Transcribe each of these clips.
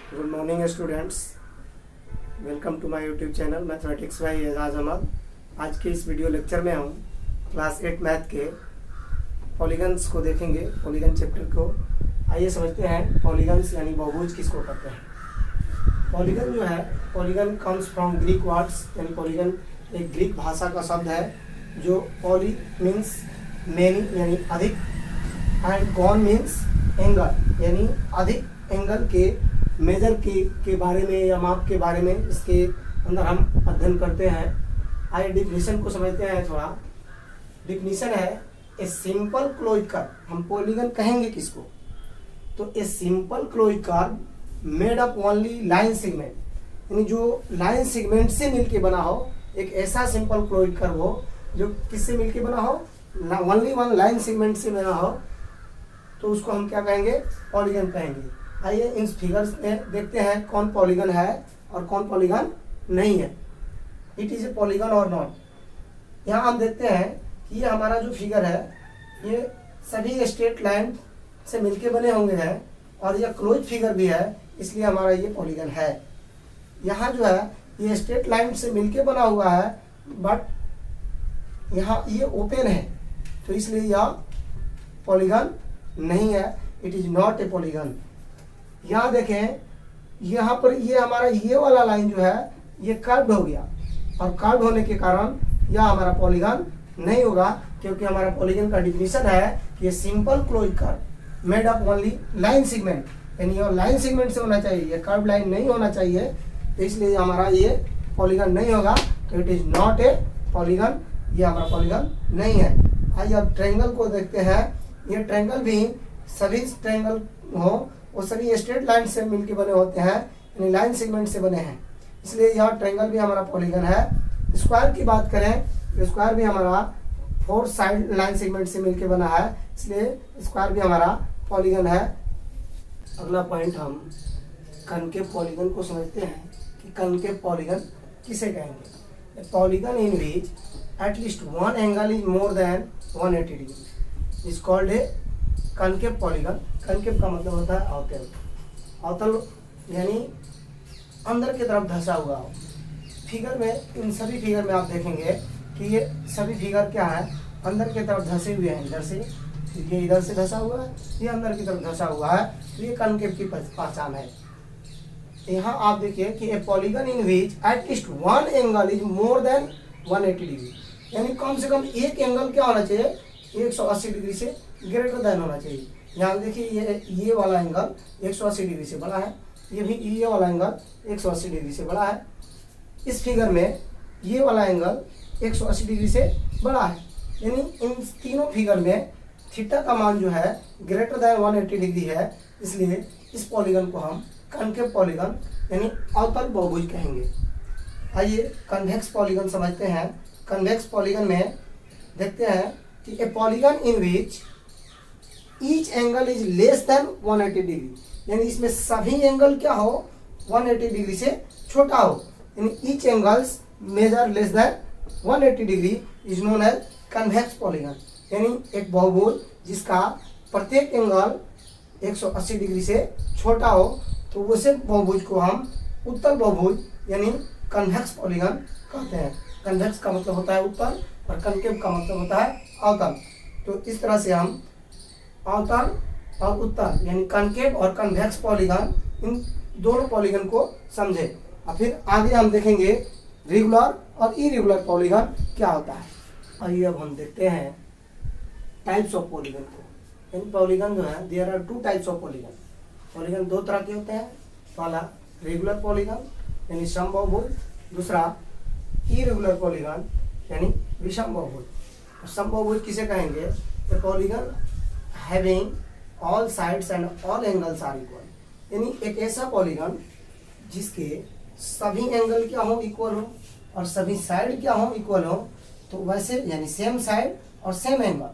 Good morning students, welcome to my YouTube channel mathematics by Ejaz Ahmad. आज के इस video lecture में हम क्लास 8 मैथ के पॉलीगन्स को देखेंगे, पॉलीगन चैप्टर को। आइए समझते हैं पॉलीगन्स यानी बहुभुज किसको कहते हैं। पॉलीगन जो है, polygon comes from Greek words, यानी पॉलीगन एक ग्रीक भाषा का शब्द है जो पॉली मीन्स मेनी यानी अधिक एंड गॉन मीन्स एंगल यानी अधिक एंगल के मेजर के बारे में या माप के बारे में इसके अंदर हम अध्ययन करते हैं। आइए डिफिनीशन को समझते हैं थोड़ा। डिफिनीशन है ए सिंपल क्लोज्ड कर्व। हम पॉलीगन कहेंगे किसको? तो a simple closed curve made up only line segment, यानी जो लाइन सेगमेंट से मिलके बना हो, एक ऐसा सिंपल क्लोज्ड कर्व हो जो किससे मिलके बना हो, ओनली वन लाइन सेगमेंट से बना हो, तो उसको हम क्या कहेंगे? पॉलीगन कहेंगे। आइए इन फिगर्स में देखते हैं कौन पॉलीगन है और कौन पॉलीगन नहीं है। इट इज ए पॉलीगन और नॉट। यहाँ हम देखते हैं कि ये हमारा जो फिगर है ये सभी स्ट्रेट लाइन से मिलके बने होंगे हैं और यह क्लोज फिगर भी है, इसलिए हमारा ये पॉलीगन है। यहाँ जो है ये स्ट्रेट लाइन से मिलके बना हुआ है, बट यहाँ ये ओपन है, तो इसलिए यह पॉलीगन नहीं है। It is not a polygon. यहाँ देखें, यहाँ पर ये हमारा ये वाला लाइन जो है ये कर्व्ड हो गया, और कर्व्ड होने के कारण यह हमारा पॉलीगन नहीं होगा, क्योंकि हमारा पॉलीगन का डिफिनीशन है कि ये simple close curve made up only line segment, यानी ये लाइन सेगमेंट से होना चाहिए, ये कर्व लाइन नहीं होना चाहिए, तो इसलिए हमारा ये पॉलीगन नहीं होगा। तो it is not a polygon, ये हमारा पॉलीगन नहीं है। आइए अब ट्रायंगल को देखते हैं। ये ट्रायंगल भी सभी ट्रायंगल हो वो सभी स्ट्रेट लाइन से मिलके बने होते हैं, यानी लाइन सेगमेंट से बने हैं, इसलिए यह ट्रायंगल भी हमारा पॉलीगन है। स्क्वायर की बात करें, स्क्वायर भी हमारा 4 साइड लाइन सेगमेंट से मिलके बना है, इसलिए स्क्वायर भी हमारा पॉलीगन है। अगला पॉइंट हम कनकेव पॉलीगन को समझते हैं कि कनकेव पॉलीगन किसे कहेंगे। Polygon in which at least one angle is more than 180 degree is called a concave polygon. Concave का मतलब होता है अवतल। अवतल यानी अंदर की तरफ धंसा हुआ हो। फिगर में, इन सभी फिगर में आप देखेंगे कि ये सभी फिगर क्या है, अंदर की तरफ धंसे हुए हैं। इधर से ये इधर से धंसा हुआ है, ये अंदर की तरफ धंसा हुआ है, तो ये कनकेव की पहचान है। यहाँ आप देखिए कि ए polygon in which at least one angle is more than 180 degree, यानी कम से कम एक एंगल क्या होना चाहिए, 180 डिग्री से ग्रेटर देन होना चाहिए। यहाँ देखिए ये वाला एंगल 180 डिग्री से बड़ा है, ये वाला एंगल 180 डिग्री से बड़ा है। इस फिगर में ये वाला एंगल 180 डिग्री से बड़ा है, यानी इन तीनों फिगर में थीटा का मान जो है ग्रेटर देन 180 डिग्री है, इसलिए इस पॉलीगन को हम कनकेव पॉलीगन यानी अवतल बहुभुज कहेंगे। आइए कन्वेक्स पॉलीगन समझते हैं। कन्वेक्स पॉलीगन में देखते हैं कि ए polygon in which each angle is less than 180 degree, यानी इसमें सभी एंगल क्या हो, 180 डिग्री से छोटा हो, यानी each angles measure less than 180 degree is known as convex polygon, यानी एक बहुभुज जिसका प्रत्येक एंगल 180 डिग्री से छोटा हो, तो उसे बहुभुज को हम उत्तल बहुभुज यानी कन्वेक्स पॉलीगन कहते हैं। कन्वेक्स का मतलब होता है उत्तल और कनकेव का मतलब होता है अवतल। तो इस तरह से हम अवतल और उत्तल यानी कनकेव और कन्वेक्स पॉलीगन, इन दोनों पॉलीगन को समझे। और फिर आगे हम देखेंगे रेगुलर और इरेगुलर पॉलीगन क्या होता है। आइए अब हम देखते हैं टाइप्स ऑफ पॉलीगन को। इन पॉलीगन जो है, there are 2 types of polygon. Polygon 2 तरह के होते हैं। पहला रेगुलर पॉलीगन यानी समबाहुभुज, दूसरा इरेगुलर पॉलीगन यानी विषमबाहुभुज। समबाहुभुज किसे कहेंगे? A polygon having all sides and all angles are equal, यानी एक ऐसा पॉलीगन जिसके सभी एंगल क्या हो, इक्वल हो, और सभी साइड क्या हो, इक्वल हो, तो वैसे यानी सेम साइड और सेम एंगल,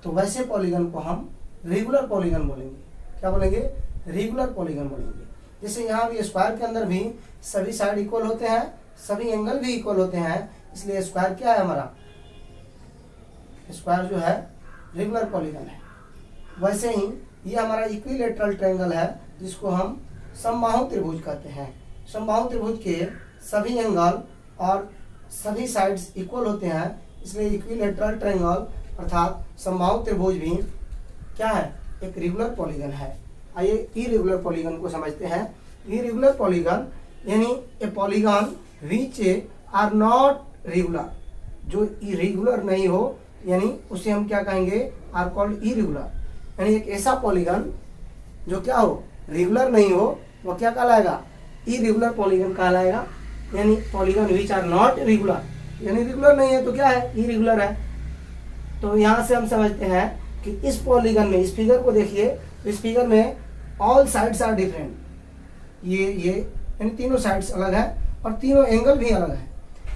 तो वैसे पॉलीगन को हम रेगुलर पॉलीगन बोलेंगे। क्या बोलेंगे? रेगुलर पॉलीगन बोलेंगे। जैसे यहाँ भी स्क्वायर के अंदर भी सभी साइड इक्वल होते हैं, सभी एंगल भी इक्वल होते हैं, इसलिए स्क्वायर क्या है हमारा? स्क्वायर जो है रेगुलर पॉलीगन है। वैसे ही ये हमारा इक्विलेटरल ट्रायंगल है, जिसको हम समबाहु त्रिभुज कहते हैं। समबाहु त्रिभुज के सभी एंगल और सभी साइड्स इक्वल होते हैं, इसलिए इक्विलेटरल ट्रायंगल अर्थात समबाहु त्रिभुज भी क्या है, एक रेगुलर पॉलीगन है। आइए इरेगुलर पॉलीगन को समझते हैं। इरेगुलर पॉलीगन यानी a polygon which are not regular, जो इरेगुलर नहीं हो यानी उसे हम क्या कहेंगे, आर कॉल्ड इरेगुलर। यानी एक ऐसा पॉलीगन जो क्या हो, रेगुलर नहीं हो, वो क्या कहलाएगा, इरेगुलर पॉलीगन कहलाएगा। यानी polygon which are not regular, यानी रेगुलर नहीं है तो क्या है, इरेगुलर है। तो यहाँ से हम समझते हैं कि इस पॉलीगन में, इस फिगर को देखिए, तो इस फिगर में ऑल साइड्स आर डिफरेंट। ये यानी तीनों साइड्स अलग है और तीनों एंगल भी अलग है।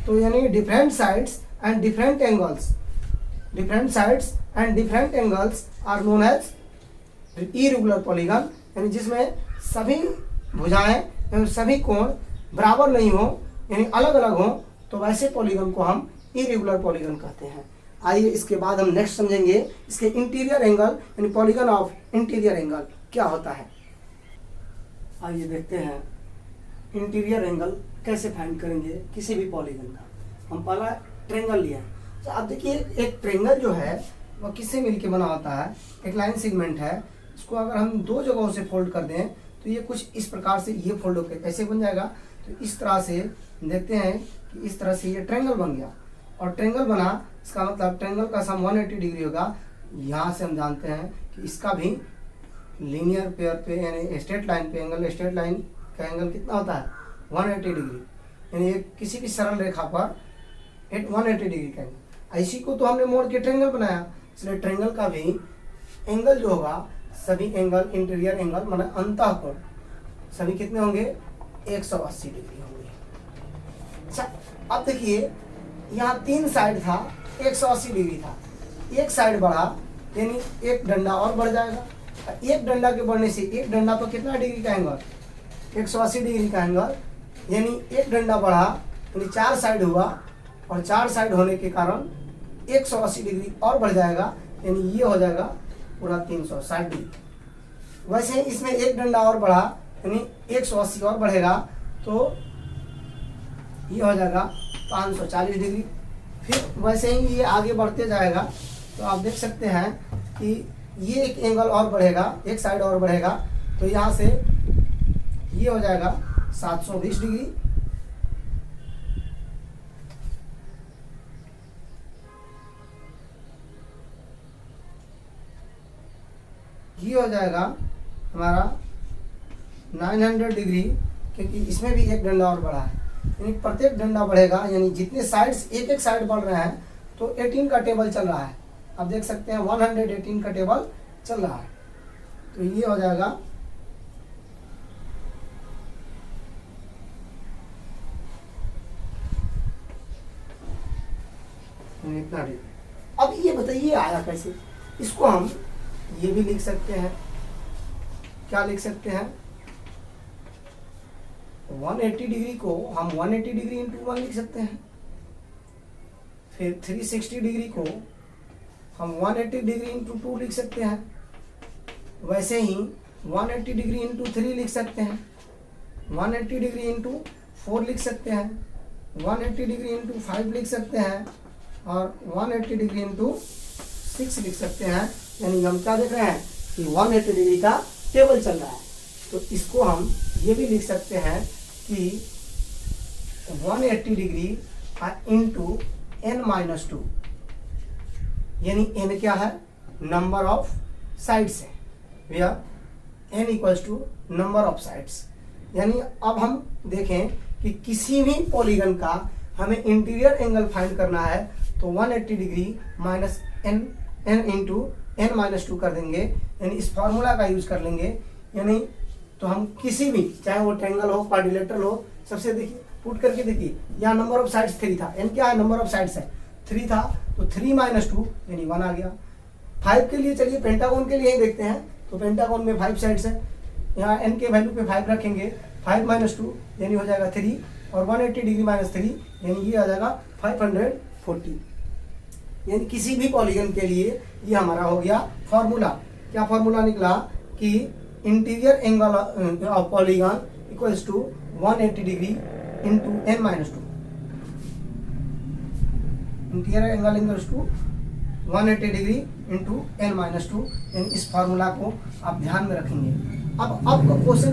तो यानी different sides and different angles, different sides and different angles are known as irregular polygon. यानी जिसमें सभी भुजाएं एवं सभी कोण बराबर नहीं हो, यानी अलग अलग हो, तो वैसे पॉलीगन को हम इरेगुलर पॉलीगन कहते हैं। आइए इसके बाद हम नेक्स्ट समझेंगे इसके इंटीरियर एंगल, यानी पॉलीगन ऑफ इंटीरियर एंगल क्या होता है। आइए देखते हैं इंटीरियर एंगल कैसे फाइंड करेंगे किसी भी पॉलीगन का। हम पहला ट्रायंगल लिया, तो अब देखिए एक ट्रायंगल जो है वह किससे मिलके बना होता है, एक लाइन सेगमेंट है। इसको अगर हम दो जगहों से फोल्ड कर दें तो ये कुछ इस प्रकार से ये फोल्ड होकर कैसे बन जाएगा, तो इस तरह से देखते हैं कि इस तरह से ये ट्रायंगल बन गया। और ट्रायंगल बना, इसका मतलब ट्रायंगल का सम 180 डिग्री होगा। यहाँ से हम जानते हैं कि इसका भी लीनियर पेयर पे यानी स्ट्रेट लाइन पे एंगल, स्ट्रेट लाइन का एंगल कितना होता है, 180 डिग्री। यानी किसी भी सरल रेखा पर 180 डिग्री का एंगल। इसी को तो हमने मोड़ के ट्रायंगल बनाया, इसलिए ट्रायंगल का भी एंगल जो होगा, सभी एंगल इंटीरियर एंगल माने अंतः कोण सभी कितने होंगे, 180 डिग्री होंगे। अच्छा अब देखिए यहाँ तीन साइड था, 180 डिग्री था, एक साइड बढ़ा यानी एक डंडा और बढ़ जाएगा। एक डंडा के बढ़ने से, एक डंडा तो कितना डिग्री का एंगल, 180 डिग्री का एंगल, यानी एक डंडा बढ़ा यानी चार साइड हुआ, और चार साइड होने के कारण 180 डिग्री और बढ़ जाएगा, यानी ये हो जाएगा पूरा 360 डिग्री। वैसे ही इसमें एक डंडा और बढ़ा यानी 180 और बढ़ेगा, तो ये हो जाएगा 540 डिग्री। फिर वैसे ही ये आगे बढ़ते जाएगा, तो आप देख सकते हैं कि ये एक एंगल और बढ़ेगा, एक साइड और बढ़ेगा, तो यहाँ से ये हो जाएगा 720 डिग्री। ये हो जाएगा हमारा 900 डिग्री, क्योंकि इसमें भी एक डंडा और बढ़ा है। यानी प्रत्येक डंडा बढ़ेगा, यानी जितने साइड्स एक एक साइड बढ़ रहे हैं, तो 18 का टेबल चल रहा है। आप देख सकते हैं 118 का टेबल चल रहा है। तो ये हो जाएगा इतना डिग्री। अब ये बताइए आया कैसे, इसको हम ये भी लिख सकते हैं, क्या लिख सकते हैं, 180 डिग्री को हम 180 डिग्री इंटू 1 लिख सकते हैं। फिर 360 डिग्री को हम 180 डिग्री इंटू 2 लिख सकते हैं। वैसे ही 180 डिग्री इंटू 3 लिख सकते हैं, 180 डिग्री इंटू 4 लिख सकते हैं, 180 डिग्री इंटू 5 लिख सकते हैं, और 180 डिग्री इंटू 6 लिख सकते हैं। यानी हम क्या देख रहे हैं कि 180 डिग्री का टेबल चल रहा है। तो इसको हम ये भी लिख सकते हैं कि 180 डिग्री इंटू n-2, यानी n क्या है, नंबर ऑफ साइड्स है, where n equals to number of sides. यानी अब हम देखें कि किसी भी पॉलीगन का हमें इंटीरियर एंगल फाइंड करना है, तो 180 degree minus n into n-2 कर देंगे, यानी इस फॉर्मूला का यूज कर लेंगे। यानी तो हम किसी भी, चाहे वो ट्रायंगल हो, क्वाड्रिलेटरल हो, सबसे देखिए पुट करके देखिए, यहाँ नंबर ऑफ साइड्स 3 था, n क्या है, नंबर ऑफ साइड्स है 3 था, तो 3-2 यानी 1 आ गया। 5 के लिए चलिए पेंटागन के लिए ही देखते हैं, तो पेंटागन में 5 साइड्स है, यहाँ n के वैल्यू पे 5 रखेंगे, 5-2 यानी हो जाएगा 3, और 180 डिग्री माइनस 3 यानी ये आ जाएगा 540। यानी किसी भी पॉलीगन के लिए ये हमारा हो गया फॉर्मूला। क्या फॉर्मूला निकला कि interior angle of polygon equals to 180 degree into n-2। Interior angle equals to 180 degree into n-2। इस फार्मूला को आप ध्यान में रखेंगे। अब क्वेश्चन